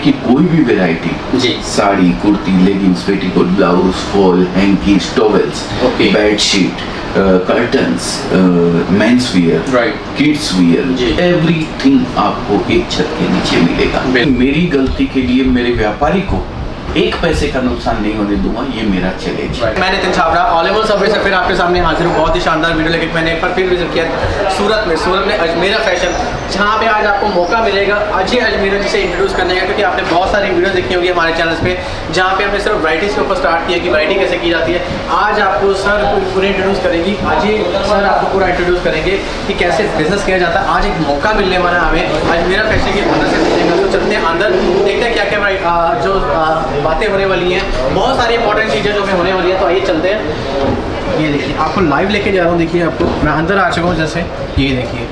की कोई भी वैरायटी जी, sari, kurti, leggings, petticoat, blouse, fall, hankies, towels, Okay. Bedsheet, curtains, men's wear, right, kids wear, जी। एवरीथिंग आपको एक छत के नीचे मिलेगा। बिल्कुल। मेरी गलती के लिए मेरे व्यापारी को एक पैसे का नुकसान नहीं होने दूंगा, ये मेरा चैलेंज है। मैं Nitin Chhabra all over service से फिर आपके सामने हाजिर हूँ। बहुत ही शानदार वीडियो लेकर मैंने एक बार फिर विजिट किया सूरत में अजमेरा फैशन, जहाँ पे आज आपको मौका मिलेगा अजय अजमेरा जी से इंट्रोड्यूस करने का, क्योंकि आपने बहुत सारी वीडियो देखी होगी हमारे चैनल पे, जहाँ पे हमने सिर्फ वैराइटीज़ के ऊपर स्टार्ट किया कि वैरायटी कैसे की जाती है। आज आपको सर पूरे इंट्रोड्यूस करेंगी, अजय सर आपको पूरा इंट्रोड्यूस करेंगे कि कैसे बिजनेस किया जाता है। आज एक मौका मिलने वाला है हमें अजमेरा फैशन के अंदर से मिलेगा। तो चलते हैं अंदर, देखते हैं क्या क्या जो बातें होने वाली हैं, बहुत सारी इंपॉर्टेंट चीज़ें जो होने वाली है। तो आइए चलते हैं। ये देखिए, आपको लाइव लेके जा रहा हूँ। देखिए, आपको मैं अंदर आ चुका हूँ। जैसे ये देखिए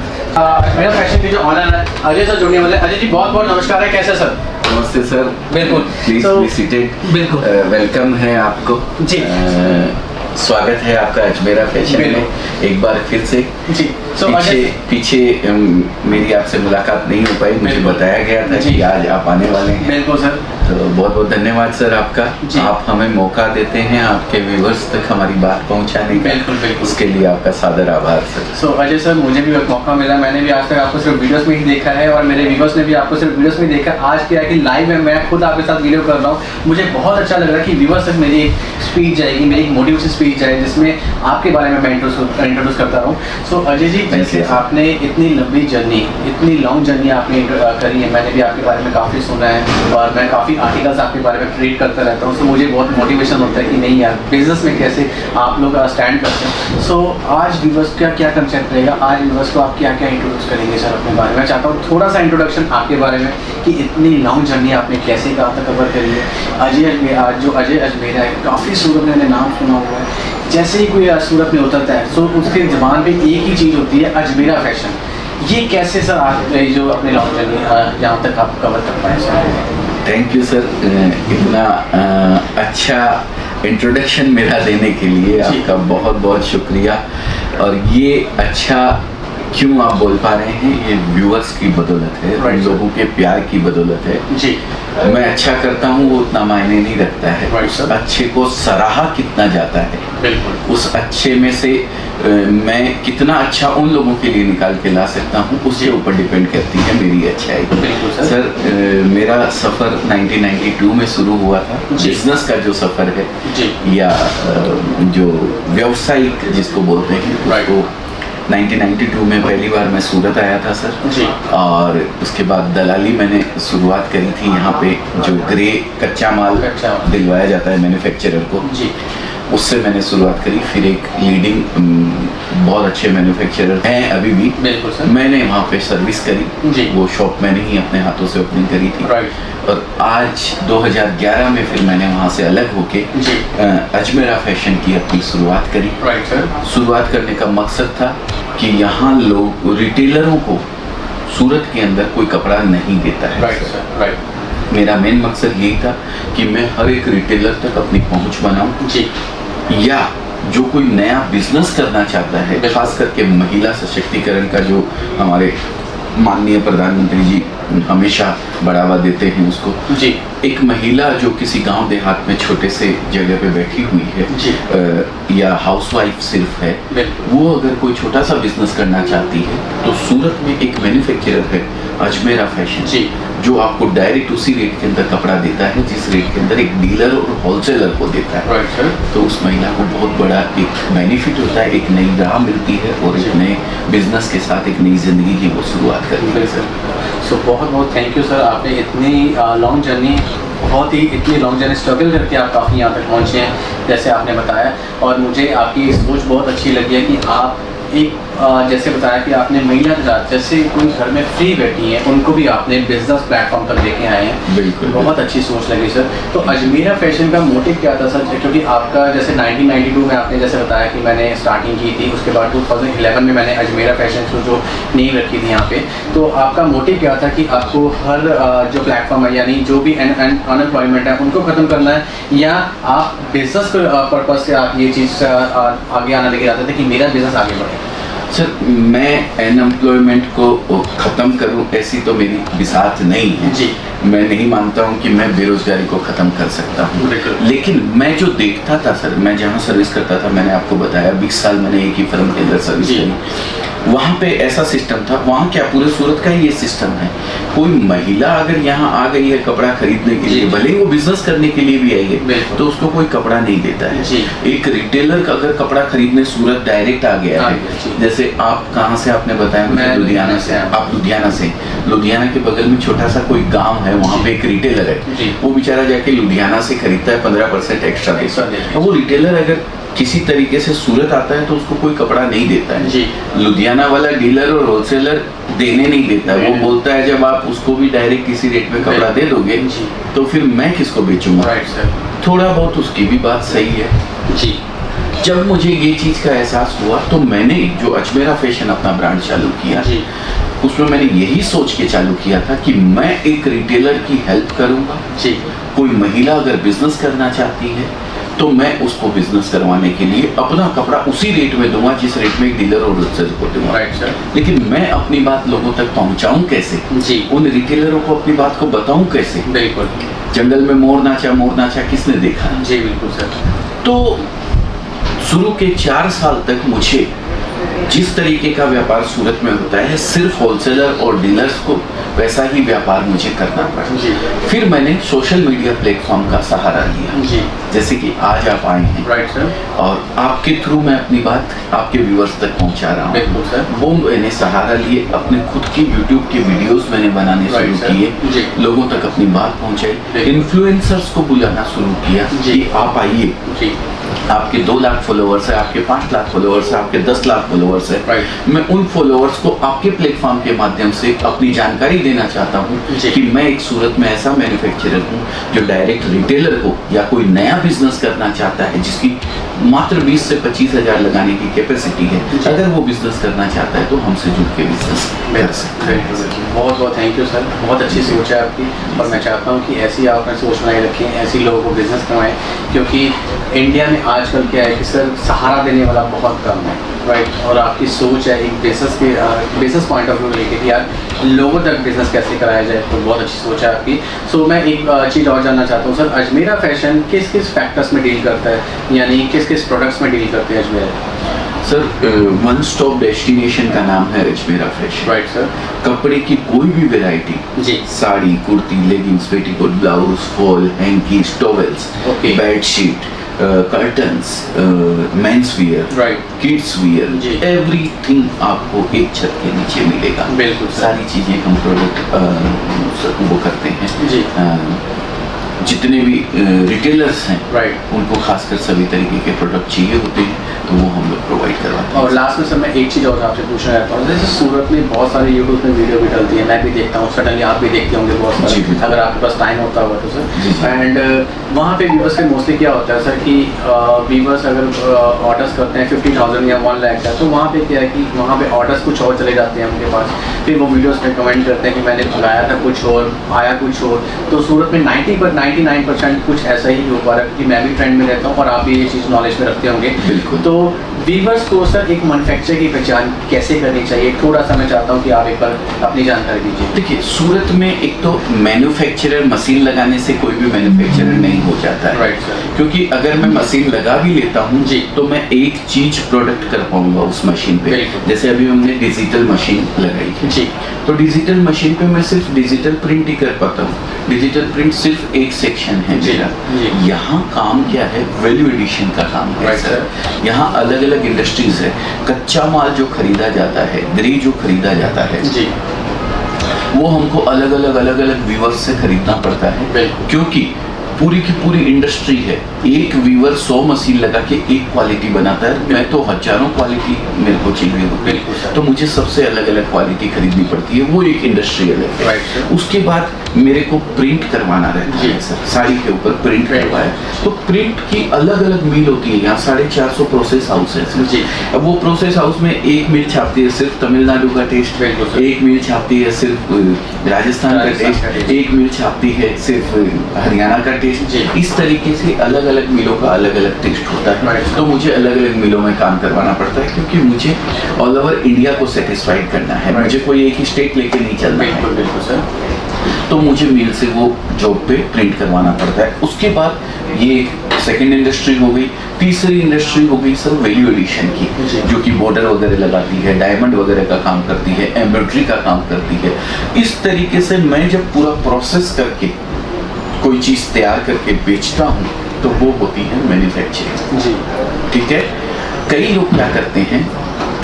मेरा फैशन के जो ऑनर है अजय सर जुड़ने वाले। अजय जी बहुत बहुत नमस्कार है, कैसे सर? नमस्ते सर, बिल्कुल, प्लीज बी सीटेड। बिल्कुल, वेलकम है आपको जी। स्वागत है आपका अजमेरा फैशन में एक बार फिर से। जी। पीछे मेरी आपसे मुलाकात नहीं हो पाई, मुझे बताया गया था कि आज आप आने वाले हैं। बिल्कुल सर, तो बहुत बहुत धन्यवाद सर आपका। आप हमें मौका देते हैं आपके व्यूअर्स तक हमारी बात पहुंचाने का। बिल्कुल बिल्कुल, उसके लिए आपका सादर आभार सर। सो अजय सर, मुझे भी एक मौका मिला। मैंने भी आज तक आपको सिर्फ वीडियोस में ही देखा है और मेरे व्यूअर्स ने भी आपको सिर्फ वीडियोस में देखा। आज क्या है कि लाइव में मैं खुद आपके साथ वीडियो कर रहा हूँ। मुझे बहुत अच्छा लग रहा है कि व्यूअर्स तक मेरी एक स्पीच जाएगी, मेरी एक मोटिवेशन स्पीच जाए, जिसमें आपके बारे में मैं इंट्रोड्यूस करता रहूँ। सो अजय जी, जैसे आपने इतनी लंबी जर्नी, इतनी लॉन्ग जर्नी आपने करी है, मैंने भी आपके बारे में काफ़ी सुना है और मैं काफ़ी आर्टिकल्स आपके बारे में रीड करता रहता हूँ। तो मुझे बहुत मोटिवेशन होता है कि नहीं यार, बिजनेस में कैसे आप लोग स्टैंड करते हैं। सो आज व्यूअर्स का क्या कंसेप्ट रहेगा, आज व्यूअर्स को आप क्या क्या इंट्रोड्यूस करेंगे सर अपने बारे में? मैं चाहता हूँ थोड़ा सा इंट्रोडक्शन आपके बारे में कि इतनी लॉन्ग जर्नी आपने कैसे कहाँ तक कवर करी है। जो अजय अजमेरा है, काफ़ी सूरत में मैंने नाम सुना हुआ है। जैसे ही कोई सूरत में उतरता है तो उसके ज़बान पे एक ही चीज़ होती है, अजमेरा फैशन। ये कैसे सर आप जो अपने लॉन्ग जर्नी यहाँ तक आप कवर कर पाए सर? थैंक यू सर, इतना अच्छा इंट्रोडक्शन मेरा देने के लिए आपका बहुत बहुत शुक्रिया। और ये अच्छा क्यों आप बोल पा रहे हैं, ये व्यूअर्स की बदौलत है, उन लोगों के प्यार की बदौलत है जी। मैं अच्छा करता हूँ वो उतना मायने नहीं रखता है, उस अच्छे को सराहा कितना जाता है, बिल्कुल उस अच्छे में से मैं कितना अच्छा उन लोगों के लिए निकाल के ला सकता हूँ, उसके ऊपर डिपेंड करती है मेरी अच्छाई। बिल्कुल सर, मेरा सफ़र 1992 में शुरू हुआ था। बिजनेस का जो सफ़र है जी, या जो व्यवसायिक जिसको बोलते हैं, उसको 1992 में पहली बार मैं सूरत आया था सर जी। और उसके बाद दलाली मैंने शुरुआत करी थी यहाँ पे, जो ग्रे कच्चा माल दिलवाया जाता है मैन्युफैक्चरर को जी, उससे मैंने शुरुआत करी। फिर एक लीडिंग बहुत अच्छे मैन्युफैक्चरर हैं अभी भी, बिल्कुल सर, मैंने वहाँ पे सर्विस करी जी। वो शॉप मैंने ही अपने हाथों से ओपनिंग करी थी। और आज 2011 में फिर मैंने वहाँ से अलग होके अजमेरा फैशन की अपनी शुरुआत करी। शुरुआत करने का मकसद था कि यहाँ लोग रिटेलरों को सूरत के अंदर कोई कपड़ा नहीं देता है। मेरा मेन मकसद यही था कि मैं हर एक रिटेलर तक अपनी पहुँच बनाऊँ जी, या जो कोई नया बिजनेस करना चाहता है, खास करके महिला सशक्तिकरण का जो हमारे माननीय प्रधानमंत्री जी हमेशा बढ़ावा देते हैं उसको जी। एक महिला जो किसी गांव देहात में छोटे से जगह पे बैठी हुई है या हाउसवाइफ सिर्फ है, वो अगर कोई छोटा सा बिजनेस करना चाहती है तो सूरत में एक मैन्युफैक्चरर है अजमेरा फैशन जी, जो आपको डायरेक्ट उसी रेट के अंदर कपड़ा देता है जिस रेट के अंदर एक डीलर और होलसेलर को देता है। तो उस महिला को बहुत बड़ा एक बेनिफिट होता है, एक नई राह मिलती है और एक नए बिजनेस के साथ एक नई जिंदगी की वो शुरुआत करती है सर। सो बहुत बहुत थैंक यू सर, आपने इतनी लॉन्ग जर्नी, इतनी लॉन्ग जर्नी स्ट्रगल करके आप काफ़ी यहाँ तक पहुँचे हैं जैसे आपने बताया। और मुझे आपकी सोच बहुत अच्छी लगी है कि आप एक जैसे बताया कि आपने महिला जैसे कोई घर में फ्री बैठी हैं उनको भी आपने बिजनेस प्लेटफॉर्म तक लेके आए हैं। बिल्कुल, बहुत अच्छी सोच लगी सर। तो अजमेरा फैशन का मोटिव क्या था सर? क्योंकि आपका जैसे 1992 में आपने जैसे बताया कि मैंने स्टार्टिंग की थी, उसके बाद 2011 में मैंने अजमेरा फैशन को जो नींव रखी थी यहाँ पे, तो आपका मोटिव क्या था कि आपको हर जो प्लेटफॉर्म है, यानी जो भी अनएम्प्लॉयमेंट है उनको ख़त्म करना है, या आप बिजनेस पर्पज़ से आप ये चीज़ आगे आना लेके आते थे कि मेरा बिजनेस आगे बढ़े? सर, मैं अनएम्प्लॉयमेंट को ख़त्म करूं ऐसी तो मेरी बिसात नहीं है जी। मैं नहीं मानता हूं कि मैं बेरोजगारी को ख़त्म कर सकता हूं, बिल्कुल। लेकिन मैं जो देखता था सर, मैं जहां सर्विस करता था, मैंने आपको बताया 20 साल मैंने एक ही फर्म के अंदर सर्विस जी। करी। वहाँ पे ऐसा सिस्टम था, वहाँ क्या पूरे सूरत का ही ये सिस्टम है, कोई महिला अगर यहाँ आ गई है कपड़ा खरीदने के लिए, जी। भले ही वो बिजनेस करने के लिए भी आई है, बिल्कुल। तो उसको कोई कपड़ा नहीं देता है। जी। एक रिटेलर का अगर कपड़ा खरीदने सूरत डायरेक्ट आ गया है, जी। जैसे आप कहाँ से आपने बताया मुझे? मैं लुधियाना से। आप लुधियाना से, लुधियाना के बगल में छोटा सा कोई गांव है, वहाँ पे एक रिटेलर है, जी। वो बेचारा जाके लुधियाना से खरीदता है 15% एक्स्ट्रा एक्स्ट्रा देता देता है। है। वो रिटेलर अगर किसी तरीके से सूरत आता है तो उसको कोई कपड़ा नहीं देता है। जी। लुधियाना वाला डीलर और होलसेलर देने नहीं देता है, वो बोलता है जब आप उसको भी डायरेक्ट किसी रेट में कपड़ा दे दोगे जी। तो फिर मैं किसको बेचूंगा? Right sir. थोड़ा बहुत उसकी भी बात सही है। जी। जब मुझे ये चीज़ का एहसास हुआ तो मैंने जो अजमेरा फैशन अपना ब्रांड चालू किया, जी। उसमें मैंने यही सोच के चालू किया था कि मैं एक रिटेलर की हेल्प करूंगा। जी। कोई महिला अगर बिजनेस करना चाहती है तो मैं उसको बिजनेस करवाने के लिए अपना कपड़ा उसी रेट में दूंगा जिस रेट में एक डीलर और होलसेलर को दूंगा। Right sir. लेकिन मैं अपनी बात लोगों तक पहुंचाऊं कैसे? जी। उन रिटेलरों को अपनी बात को बताऊं कैसे? बिल्कुल। जंगल में मोर नाचा किसने देखा? जी बिल्कुल सर। तो शुरू के 4 साल तक मुझे जिस तरीके का व्यापार सूरत में होता है सिर्फ होलसेलर और डीलर्स को, वैसा ही व्यापार मुझे करना पड़ा। जी। फिर मैंने सोशल मीडिया प्लेटफॉर्म का सहारा लिया, जी। जैसे कि आज आप आए हैं राइट सर। और आपके थ्रू मैं अपनी बात आपके व्यूअर्स तक पहुंचा रहा हूँ। बिल्कुल सर। वो मैंने सहारा लिए, अपने खुद की यूट्यूब के वीडियोस मैंने बनाने Right, शुरू sir. जी। किए, लोगों तक अपनी बात पहुंचाई, बिल्कुल। इन्फ्लुएंसर्स को बुलाना शुरू किया जी। कि आप आइए, जी। आपके 2 लाख फॉलोअर्स है, आपके 5 लाख फॉलोअर्स है, आपके 10 लाख फॉलोअर्स है। Right. मैं उन फॉलोअर्स को आपके प्लेटफॉर्म के माध्यम से अपनी जानकारी देना चाहता हूँ जी। कि मैं एक सूरत में ऐसा मैन्युफैक्चरर हूँ जो डायरेक्ट रिटेलर को या कोई नया बिजनेस करना चाहता है जिसकी मात्र 20 से 25 हजार लगाने की कैपेसिटी है, जी। अगर वो बिजनेस करना चाहता है तो हमसे जुड़ के बिजनेस कर सकता है। बहुत बहुत थैंक यू सर, बहुत अच्छी सोच है आपकी और मैं चाहता हूँ कि ऐसी आपने सोच बनाए रखें, ऐसी लोगों को बिजनेस करवाएं, क्योंकि इंडिया में आजकल क्या है कि सर सहारा देने वाला बहुत कम है। राइट। और आपकी सोच है एक बिजनेस पॉइंट ऑफ व्यू लेके कि यार लोगों तक बिजनेस कैसे कराया जाए, तो बहुत अच्छी सोच है आपकी। सो मैं एक चीज़ और जानना चाहता हूँ सर, अजमेरा फैशन किस किस फैक्टर्स में डील करता है, यानी किस किस प्रोडक्ट्स में डील करते हैं Ajmera? Sir, one stop destination का नाम है अजमेरा फैशन। Right sir. कपड़े की कोई भी वैरायटी, जी। Sari, kurti, leggings, petticoat, blouse, fall, hankies, towels, Okay. Bedsheet, curtains, men's wear, Right. Kids wear, जी। एवरीथिंग आपको एक छत के नीचे मिलेगा। बिल्कुल सर। सारी चीजें हम प्रोडक्ट वो करते हैं। जी। जितने भी रिटेलर्स हैं, राइट। उनको खासकर सभी तरीके के प्रोडक्ट चाहिए होते हैं तो वो हम लोग प्रोवाइड करवाते हैं। और लास्ट में सर मैं एक चीज़ और आपसे पूछना चाहता हूँ, जैसे सूरत में बहुत सारे यूट्यूब में वीडियो भी डलती है, मैं भी देखता हूँ, सडनली आप भी देखते होंगे बहुत जी, सारे, बिल्कुल। अगर आपके पास टाइम होता होगा तो जी, जी। सर। एंड वहाँ पे व्यूवर्स के मोस्टली क्या होता है सर कि व्यूवर्स अगर ऑर्डर्स करते हैं 50,000 या 1 लाख का, तो वहाँ पे क्या है कि वहाँ पे ऑर्डर्स कुछ और चले जाते हैं उनके पास, फिर वो वीडियोस में कमेंट करते हैं कि मैंने मंगाया था कुछ और, आया कुछ और। तो सूरत में 99% कुछ ऐसा ही हो पा रहा है, क्योंकि मैं भी ट्रेंड में रहता हूँ और आप भी ये चीज़ नॉलेज में रखते होंगे। बिल्कुल। तो व्यूवर्स को सर एक मैन्युफैक्चरर की पहचान कैसे करनी चाहिए, थोड़ा सा मैं चाहता हूँ कि आप एक बार अपनी जानकारी दीजिए। देखिए, सूरत में एक तो मैन्युफैक्चरर मशीन लगाने से कोई भी मैन्युफैक्चरर नहीं हो जाता है। Right sir. क्योंकि अगर मैं मशीन लगा भी लेता हूँ जी। तो मैं एक चीज प्रोडक्ट कर पाऊंगा उस मशीन पे। बिल्कुल। जैसे अभी हमने डिजिटल मशीन लगाई है, जी। तो डिजिटल मशीन पे मैं सिर्फ डिजिटल प्रिंट ही कर पाता हूँ। डिजिटल प्रिंट सिर्फ एक सेक्शन है जी, मेरा। जी। यहाँ काम क्या है, वैल्यू एडिशन का काम है राइट सर। सर। यहाँ अलग अलग इंडस्ट्रीज है, कच्चा माल जो खरीदा जाता है, ग्रे जो खरीदा जाता है, जी। वो हमको अलग अलग व्यूअर्स से खरीदना पड़ता है। बिल्कुल। क्योंकि पूरी की पूरी इंडस्ट्री है, एक व्यूअर 100 मशीन लगा के एक क्वालिटी बनाता है, मैं तो हजारों क्वालिटी मेरे को चाहिए होती बिल्कुल सर। है, तो मुझे सबसे अलग अलग क्वालिटी खरीदनी पड़ती है, वो एक इंडस्ट्री अलग है। Right sir. उसके बाद मेरे को प्रिंट करवाना रहता जी। है सर, साड़ी के ऊपर प्रिंट करवाया, तो प्रिंट की अलग अलग मिल होती है। यहाँ 450 प्रोसेस हाउस है सर। जी। अब वो प्रोसेस हाउस में एक मिल छापती है सिर्फ तमिलनाडु का टेस्ट, बिल्कुल सर। एक मिल छापती है सिर्फ राजस्थान का राजस्थान का टेस्ट, टेस्ट। एक मिल छापती है सिर्फ हरियाणा का टेस्ट। जी। इस तरीके से अलग अलग मिलों का अलग अलग टेस्ट होता है, Right. तो मुझे अलग अलग मिलों में काम करवाना पड़ता है, क्योंकि मुझे ऑल ओवर इंडिया को सेटिस्फाइड करना है। Right. मुझे कोई एक ही स्टेट लेके नहीं चलना है, बिल्कुल बिल्कुल सर। तो मुझे मेल से वो जॉब पे प्रिंट करवाना पड़ता है। उसके बाद ये एक सेकेंड इंडस्ट्री हो गई। तीसरी इंडस्ट्री हो गई सर वैल्यू एडिशन की, जी। जो कि बॉर्डर वगैरह लगाती है, डायमंड वगैरह का काम करती है, एम्ब्रॉयडरी का काम करती है। इस तरीके से मैं जब पूरा प्रोसेस करके कोई चीज़ तैयार करके बेचता हूँ तो वो होती है मैन्युफैक्चरिंग। जी ठीक है। कई लोग क्या करते हैं,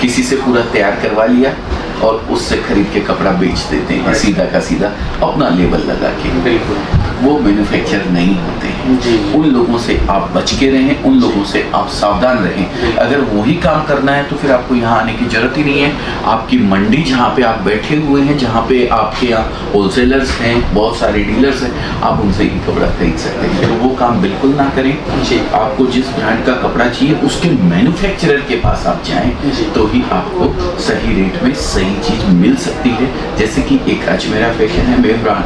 किसी से पूरा तैयार करवा लिया और उससे खरीद के कपड़ा बेच देते हैं सीधा का सीधा अपना लेबल लगा के। बिल्कुल। वो मैन्युफैक्चर नहीं होते हैं। जी। उन लोगों से आप बच के रहें, उन लोगों से आप सावधान रहें। अगर वही काम करना है तो फिर आपको यहाँ आने की जरूरत ही नहीं है। आपकी मंडी जहाँ पे आप बैठे हुए हैं, जहाँ पे आपके यहाँ होलसेलर्स हैं, बहुत सारे डीलर्स हैं, आप उनसे ही कपड़ा खरीद सकते हैं। तो वो काम बिल्कुल ना करें। जी। आपको जिस ब्रांड का कपड़ा चाहिए उसके मैन्युफैक्चरर के पास आप जी। जाएं, तो ही आपको सही रेट में सही चीज मिल सकती है। जैसे कि एक अजमेरा फैशन है,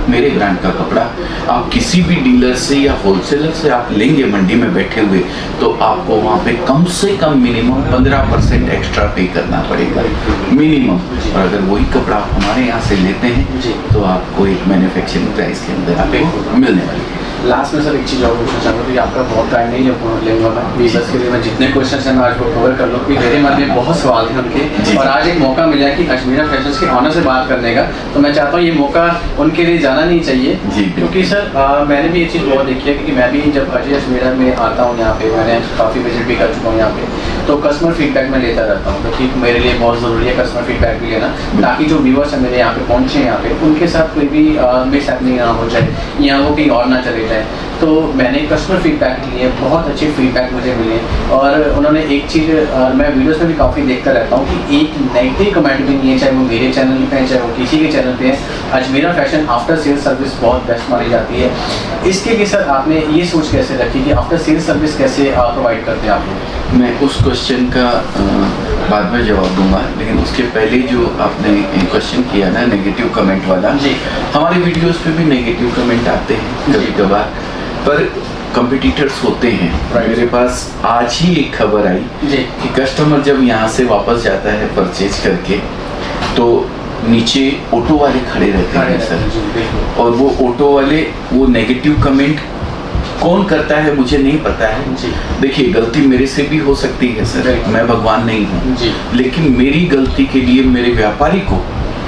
मेरे ब्रांड का कपड़ा आप किसी भी डीलर से या होलसेलर से आप लेंगे मंडी में बैठे हुए, तो आपको वहाँ पे कम से कम मिनिमम 15% एक्स्ट्रा पे करना पड़ेगा मिनिमम। और अगर वही कपड़ा आप हमारे यहाँ से लेते हैं जी। तो आपको एक मैन्युफैक्चरिंग प्राइस के अंदर आपको मिलने वाली है। लास्ट में सर एक चीज़ और पूछना चाहूँगा, क्योंकि आपका बहुत टाइम नहीं है लेंगे मैं व्यूअर्स के लिए, मैं जितने क्वेश्चन हैं मैं आज वो कवर कर लूँ, क्योंकि मेरे मन में बहुत सवाल थे उनके। जी। और आज एक मौका मिला है कि अजमेरा फैशंस के ऑनर से बात करने का, तो मैं चाहता हूँ ये मौका उनके लिए जाना नहीं चाहिए। जी, क्योंकि सर मैंने भी ये चीज़ बहुत देखी है, क्योंकि मैं भी जब अजय अजमेरा में आता हूँ यहाँ पे, मैंने काफ़ी विजिट भी कर चुका हूँ यहाँ पे, तो कस्टमर फीडबैक मैं लेता रहता हूँ, क्योंकि मेरे लिए बहुत ज़रूरी है कस्टमर फीडबैक भी लेना, ताकि जो व्यूअर्स हैं मेरे यहाँ पे पहुँचे यहाँ पे, उनके साथ कोई भी मिसहैपनिंग ना हो जाए या वो कहीं और ना चले जाए। तो मैंने कस्टमर फीडबैक लिए, बहुत अच्छे फीडबैक मुझे मिले, और उन्होंने एक चीज़ मैं वीडियोस में भी काफ़ी देखता रहता हूँ कि एक नेगेटिव कमेंट भी नहीं है, चाहे वो मेरे चैनल पे है, चाहे वो किसी के चैनल पे है। Ajmera fashion after sales service बहुत बेस्ट मानी जाती है। इसके लिए सर आपने ये सोच कैसे रखी कि आफ्टर सेल्स सर्विस कैसे प्रोवाइड करते हैं आप लोग? मैं उस क्वेश्चन का बाद में जवाब दूंगा, लेकिन उसके पहले जो आपने क्वेश्चन किया ना नेगेटिव कमेंट वाला, जी। हमारे वीडियोस पे भी नेगेटिव कमेंट आते हैं कभी कभार, पर कंपटीटर्स होते हैं। Right. मेरे पास आज ही एक खबर आई जी। कि कस्टमर जब यहाँ से वापस जाता है परचेज करके, तो नीचे ऑटो वाले खड़े रहते हैं सर, और वो ऑटो वाले वो नेगेटिव कमेंट कौन करता है मुझे नहीं पता है। जी। देखिए गलती मेरे से भी हो सकती है सर, Right. मैं भगवान नहीं हूँ, जी। लेकिन मेरी गलती के लिए मेरे व्यापारी को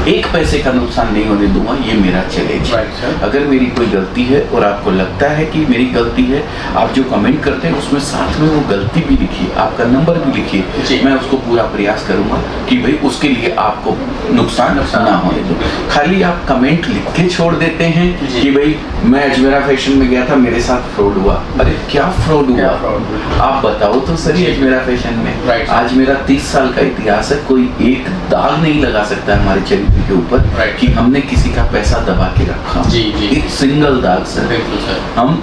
एक पैसे का नुकसान नहीं होने दूंगा, ये मेरा चैलेंज है। Right, sir. अगर मेरी कोई गलती है और आपको लगता है कि मेरी गलती है, आप जो कमेंट करते हैं उसमें साथ में वो गलती भी लिखिए, आपका नंबर भी जी। लिखिए, मैं उसको पूरा प्रयास करूंगा कि भाई उसके लिए आपको नुकसान ना होने दो। खाली आप कमेंट लिख के छोड़ देते हैं जी। कि भाई मैं अजमेरा फैशन में गया था, मेरे साथ फ्रॉड हुआ। अरे क्या फ्रॉड क्या हुआ, fraud हुआ? आप बताओ तो सही। अजमेरा फैशन में Right. आज मेरा 30 साल का इतिहास है, कोई एक दाग नहीं लगा सकता हमारे चरित्र के ऊपर Right. कि हमने किसी का पैसा दबा के रखा। जी, जी। एक सिंगल दाग सर। बिल्कुल सर। हम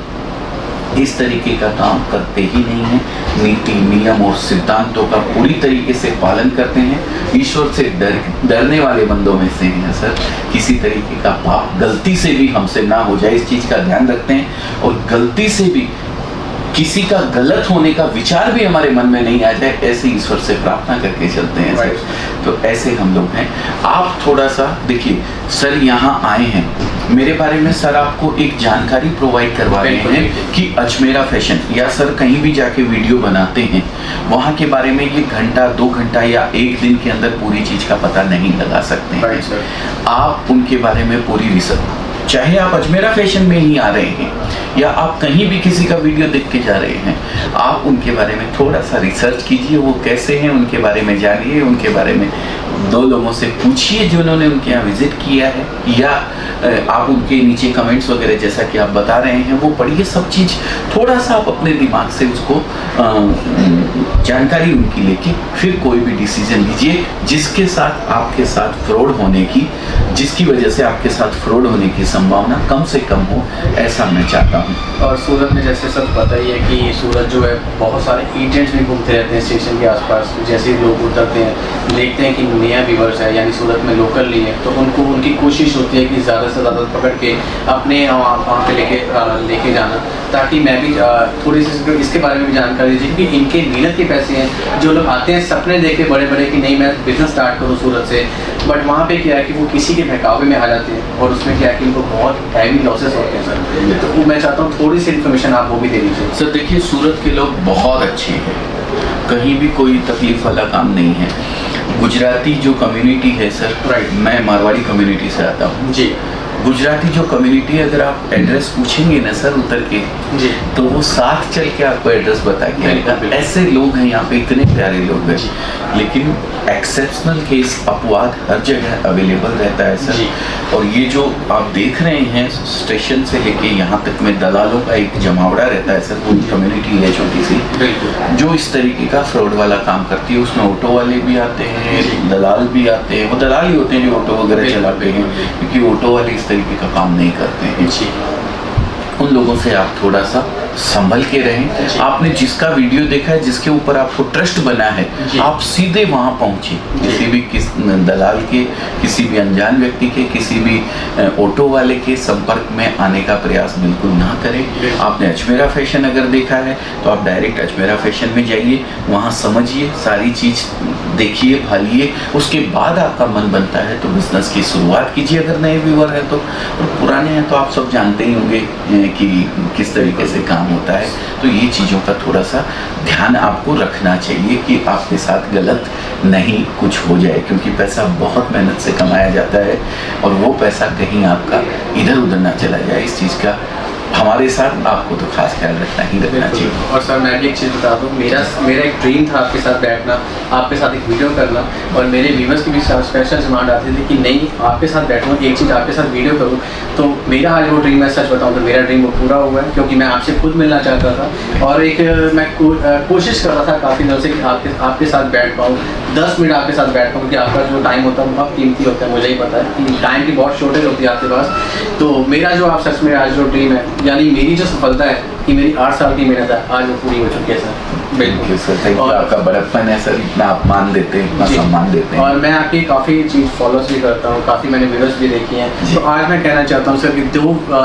इस तरीके का काम करते ही नहीं हैं। नीति नियम और सिद्धांतों का पूरी तरीके से पालन करते हैं। ईश्वर से डरने वाले बंदों में से हैं सर। किसी तरीके का पाप गलती से भी हमसे ना हो जाए, इस चीज़ का ध्यान रखते हैं, और गलती से भी किसी का गलत होने का विचार भी हमारे मन में नहीं आ जाए, ऐसे ईश्वर से प्रार्थना करके चलते हैं सर। तो ऐसे हम लोग हैं। आप थोड़ा सा देखिए सर, यहाँ आए हैं, मेरे बारे में सर आपको एक जानकारी प्रोवाइड करवा रहे हैं कि अजमेरा फैशन, या सर कहीं भी जाके वीडियो बनाते हैं वहाँ के बारे में ये घंटा 2 घंटा या 1 दिन के अंदर पूरी चीज़ का पता नहीं लगा सकते हैं। Right, sir. आप उनके बारे में पूरी रिसर्च, चाहे आप अजमेरा फैशन में ही आ रहे हैं या आप कहीं भी किसी का वीडियो देख के जा रहे हैं, आप उनके बारे में थोड़ा सा रिसर्च कीजिए, वो कैसे हैं उनके बारे में जानिए, उनके बारे में 2 लोगों से पूछिए जिन्होंने उनके यहाँ विजिट किया है, या आप उनके नीचे कमेंट्स वगैरह जैसा कि आप बता रहे हैं वो पढ़िए। सब चीज़ थोड़ा सा आप अपने दिमाग से उसको जानकारी उनकी लेके फिर कोई भी डिसीजन लीजिए जिसके साथ आपके साथ फ्रॉड होने की जिसकी वजह से आपके साथ फ्रॉड होने की संभावना कम से कम हो, ऐसा मैं चाहता हूँ। और सूरत में जैसे सब पता ही है कि सूरत जो है बहुत सारे एजेंट्स भी घूमते रहते हैं स्टेशन के आसपास। जैसे ही लोग उतरते हैं देखते हैं कि नया व्यूवर्स है यानी सूरत में लोकल नहीं है, तो उनको उनकी कोशिश होती है कि ज़्यादा से ज़्यादा पकड़ के अपने वहाँ पे लेके जाना, ताकि मैं भी थोड़ी सी इसके बारे में भी जानकारी दीजिए। क्योंकि इनके मेहनत के पैसे हैं, जो लोग आते हैं सपने देख के बड़े बड़े कि नहीं मैं बिज़नेस स्टार्ट करूँ सूरत से, बट वहाँ पे क्या है कि वो किसी के बहकावे में आ जाते हैं और उसमें क्या है कि उनको बहुत हैवी लॉसेस होते हैं सर। तो वो मैं चाहता हूँ थोड़ी सी इन्फॉर्मेशन आप वो भी दे दीजिए। सर देखिए, सूरत के लोग बहुत अच्छे हैं, कहीं भी कोई तकलीफ वाला काम नहीं है। गुजराती जो कम्युनिटी है सर, राइट, मैं मारवाड़ी कम्युनिटी से आता हूँ जी। गुजराती जो कम्युनिटी है, अगर आप एड्रेस पूछेंगे ना सर उतर के, जी, तो वो साथ चल के आपको एड्रेस बता के आएगा। बिल्कुल, बिल्कुल। ऐसे लोग हैं यहाँ पे, इतने प्यारे लोग हैं। जी। लेकिन एक्सेप्शनल केस, अपवाद हर जगह अवेलेबल रहता है जी। सर। और ये जो आप देख रहे हैं स्टेशन से लेके यहाँ तक में दलालों का एक जमावड़ा रहता है सर, पूरी कम्युनिटी है छोटी सी, बिल्कुल, जो इस तरीके का फ्रॉड वाला काम करती है। उसमें ऑटो वाले भी आते हैं, जी। दलाल भी आते हैं। वो दलाल ही होते हैं जो ऑटो वगैरह बिल्कुल, चलाते हैं, बिल्कुल। क्योंकि ऑटो वाले इस तरीके का काम नहीं करते हैं। जी, उन लोगों से आप थोड़ा सा संभल के रहें। जी। आपने जिसका वीडियो देखा है, जिसके ऊपर आपको ट्रस्ट बना है, जी। आप सीधे वहां पहुंचे। किसी भी दलाल के, किसी भी अनजान व्यक्ति के, किसी भी ऑटो वाले के संपर्क में आने का प्रयास बिल्कुल ना करें। आपने अजमेरा फैशन अगर देखा है तो आप डायरेक्ट अजमेरा फैशन में जाइए, वहां समझिए, सारी चीज देखिए, भालिए। उसके बाद आपका मन बनता है तो बिजनेस की शुरुआत कीजिए, अगर नए व्यूअर हैं तो। और पुराने हैं तो आप सब जानते ही होंगे कि किस तरीके से काम होता है। तो ये चीज़ों का थोड़ा सा ध्यान आपको रखना चाहिए कि आपके साथ गलत नहीं कुछ हो जाए, क्योंकि पैसा बहुत मेहनत से कमाया जाता है और वो पैसा कहीं आपका इधर उधर ना चला जाए। इस चीज़ का हमारे साथ आपको तो खास ख्याल रखना ही रखना चाहिए। और सर मैं भी एक चीज़ बता दूँ, मेरा एक ड्रीम था आपके साथ बैठना, आपके साथ एक वीडियो करना, और मेरे व्यूवर्स की भी स्पेशल डिमांड आती थी कि नहीं आपके साथ बैठूँ, एक चीज़ आपके साथ वीडियो करूँ। तो मेरा आज वो ड्रीम, मैं सच बताऊँ तो मेरा ड्रीम वो पूरा हुआ है, क्योंकि मैं आपसे खुद मिलना चाहता था। और एक मैं कोशिश कर रहा था काफ़ी दिनों से कि आपके साथ बैठ पाऊँ, 10 मिनट आपके साथ बैठ पाऊँ, क्योंकि आपका जो टाइम होता है बहुत कीमती होता है, मुझे ही पता है कि टाइम की बहुत शॉर्टेज होती है आपके पास। तो मेरा जो आप सच में आज जो ड्रीम है, यानी मेरी जो सफलता है कि मेरी 8 साल की मेहनत है, आज वो पूरी हो चुकी है सर। बिल्कुल सर, थैंक यू। और आपका बड़प्पन है सर, इतना अपमान देते हैं, इतना जी। सम्मान देते हैं। और मैं आपकी काफ़ी चीज़ फॉलोज भी करता हूँ, काफ़ी मैंने वीडियोस भी देखी हैं। जी। तो आज मैं कहना चाहता हूँ सर कि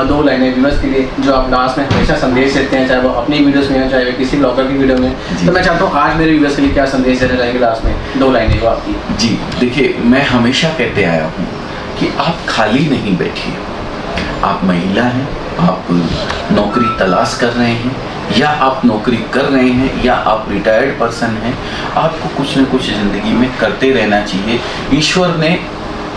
दो लाइनें व्यूअर्स के लिए जो आप लास्ट में हमेशा संदेश देते हैं, चाहे वो अपनी वीडियोस में हो चाहे वो किसी ब्लॉगर की वीडियो में। जी। तो मैं चाहता हूँ आज मेरे व्यूअर्स के लिए क्या संदेश देना चाहेंगे लास्ट में, 2 लाइनें वो आपकी। जी देखिए, मैं हमेशा कहते आया हूँ कि आप खाली नहीं बैठिए। आप महिला हैं, आप नौकरी तलाश कर रहे हैं, या आप नौकरी कर रहे हैं, या आप रिटायर्ड पर्सन हैं, आपको कुछ न कुछ ज़िंदगी में करते रहना चाहिए। ईश्वर ने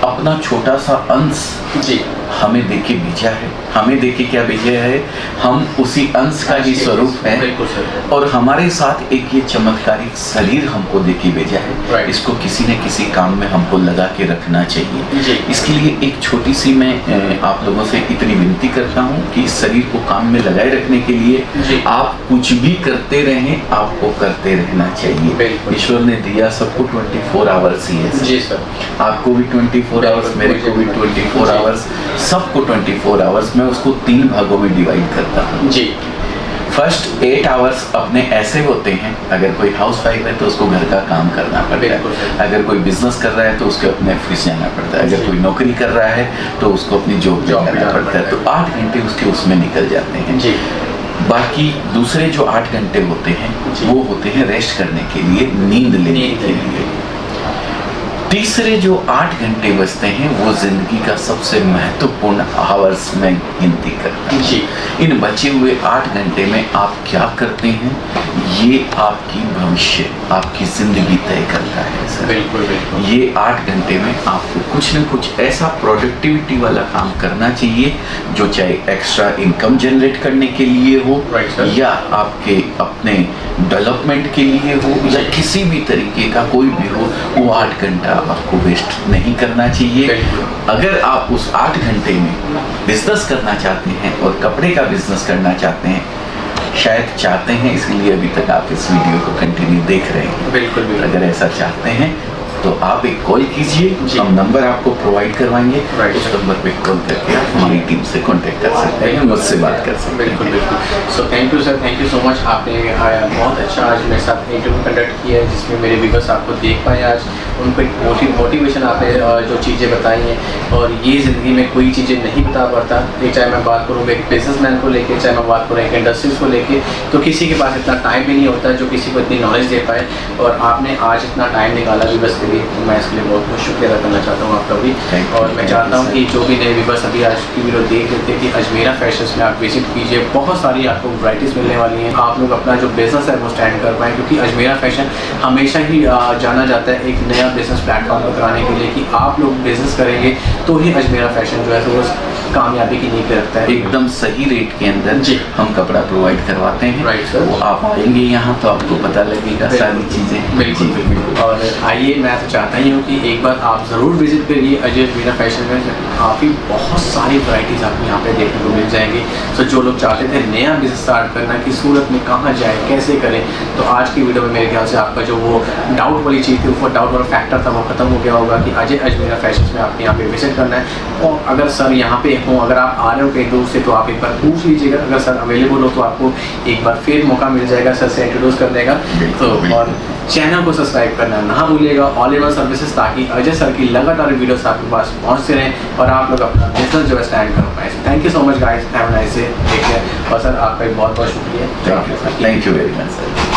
अपना छोटा सा अंश जी, हमें देके भेजा है। हमें देके क्या भेजा है? हम उसी अंश का ही स्वरूप है। बिल्कुल सर। और हमारे साथ एक ये चमत्कारिक शरीर हमको देके भेजा है। Right. इसको किसी न किसी काम में हमको लगा के रखना चाहिए। जी। इसके लिए एक छोटी सी मैं आप लोगों से इतनी विनती करता हूँ कि इस शरीर को काम में लगाए रखने के जी। लिए आप कुछ भी करते रहें, आपको करते रहना चाहिए। बिल्कुल। ईश्वर ने दिया सबको 24 आवर्स ही है। जी सर। आपको भी 24 आवर्स, मेरे को भी 24 आवर्स, सबको 24 आवर्स। मैं उसको 3 भागों में डिवाइड करता हूँ। जी, फर्स्ट 8 आवर्स अपने ऐसे होते हैं, अगर कोई हाउस वाइफ है तो उसको घर का काम करना पड़ता बिल्कुल है, सर। अगर कोई बिजनेस कर रहा है तो उसको अपने ऑफिस जाना पड़ता है, जी। अगर कोई नौकरी कर रहा है तो उसको अपनी जॉब जाना पड़ता है। तो 8 घंटे उसके उसमें निकल जाते हैं। जी, बाकी दूसरे जो 8 घंटे होते हैं जी। वो होते हैं रेस्ट करने के लिए, नींद लेने के लिए। तीसरे जो 8 घंटे बचते हैं वो जिंदगी का सबसे महत्वपूर्ण आवर्स में गिनती करता हूं। जी। इन बचे हुए 8 घंटे में आप क्या करते हैं, ये आपकी भविष्य, आपकी जिंदगी तय करता है सर। बिल्कुल बिल्कुल। ये 8 घंटे में आपको कुछ न कुछ ऐसा प्रोडक्टिविटी वाला काम करना चाहिए जो चाहे एक्स्ट्रा इनकम जनरेट करने के लिए हो, Right, sir. या आपके अपने डेवलपमेंट के लिए हो, या किसी भी तरीके का कोई भी हो, वो 8 घंटा आपको वेस्ट नहीं करना चाहिए। बिल्कुल। अगर आप उस 8 घंटे में बिजनेस करना चाहते हैं और कपड़े का बिजनेस करना चाहते हैं, शायद चाहते हैं, इसलिए अभी तक आप इस वीडियो को कंटिन्यू देख रहे हैं। बिल्कुल बिल्कुल। अगर ऐसा चाहते हैं तो आप एक कॉल कीजिए, जी। हम नंबर आपको प्रोवाइड करवाएंगे, Right. उस नंबर पे कॉल करके आप हमारी टीम से कांटेक्ट कर सकते हैं, मुझसे बात कर सकते बिल्कुल हैं। बिल्कुल। So thank you sir, thank you so much. आपने बहुत अच्छा आज मेरे साथ इंटरव्यू कंडक्ट किया है, जिसमें मेरे व्यूअर्स आपको देख पाए आज, उनको एक मोटिवेशन आपने जो चीज़ें बताई हैं, और ये ज़िंदगी में कोई चीज़ें नहीं बता पाता। ये चाहे मैं बात करूँ एक बिजनेसमैन को लेके, चाहे मैं बात करूँ एक इंडस्ट्रीज को लेके, तो किसी के पास इतना टाइम भी नहीं होता जो किसी को इतनी नॉलेज दे पाए, और आपने आज इतना टाइम निकाला व्यूअर्स के लिए, तो मैं इसके लिए बहुत बहुत शुक्रिया अदा करना चाहता हूँ आपका भी। Thank you, और मैं thank चाहता you, हूँ sir. कि जो भी नए व्यूअर्स अभी आज की वीडियो देख लेते हैं कि अजमेरा फैशंस में आप विजिट कीजिए, बहुत सारी आपको वैराइटीज़ मिलने वाली हैं, आप लोग अपना जो बिज़नेस है वो स्टैंड कर पाएँ, क्योंकि अजमेरा फैशन हमेशा ही जाना जाता है एक नया बिज़नेस प्लेटफॉर्म पर कराने के लिए, कि आप लोग बिज़नेस करेंगे तो ही अजमेरा फैशन जो है तो वो कामयाबी की नींव पे रखता है। एकदम सही रेट के अंदर जी। हम कपड़ा प्रोवाइड करवाते हैं। Right, sir. वो आप आएंगे यहाँ तो आपको पता लगेगा सारी चीज़ें। बिल्कुल जी। बिल्कुल। और आइए, मैं तो चाहता ही हूँ कि एक बार आप ज़रूर विजिट करिए अजमेरा फैशन में, काफ़ी बहुत सारी वैराइटीज़ आपको यहाँ पे देखने को मिल जाएंगी। तो जो लोग चाहते थे नया बिजनेस स्टार्ट करना कि सूरत में कहाँ जाए, कैसे करें, तो आज की वीडियो में मेरे ख्याल से आपका जो वो डाउट वाली चीज़ थी, वो डाउट वाला फैक्टर था, वो खत्म हो गया होगा कि अजमेरा फैशन में आपको यहाँ पे विजिट करना है। और अगर सर यहाँ पे हों, अगर आप आ रहे हो कहीं दूर से, तो आप एक बार पूछ लीजिएगा, अगर सर अवेलेबल हो तो आपको एक बार फिर मौका मिल जाएगा सर से इंट्रोड्यूस करने का। बिल्कुल, तो बिल्कुल। और चैनल को सब्सक्राइब करना ना भूलिएगा, ऑल इन वन सर्विसेज, ताकि अजय सर की लगातार वीडियोस आपके पास पहुंचते रहें और आप लोग अपना बिजनेस जो है स्टैंड कर पाएँ। Thank you so much guys, have a nice day, take care. और सर आपका बहुत बहुत शुक्रिया। Thank you very much sir.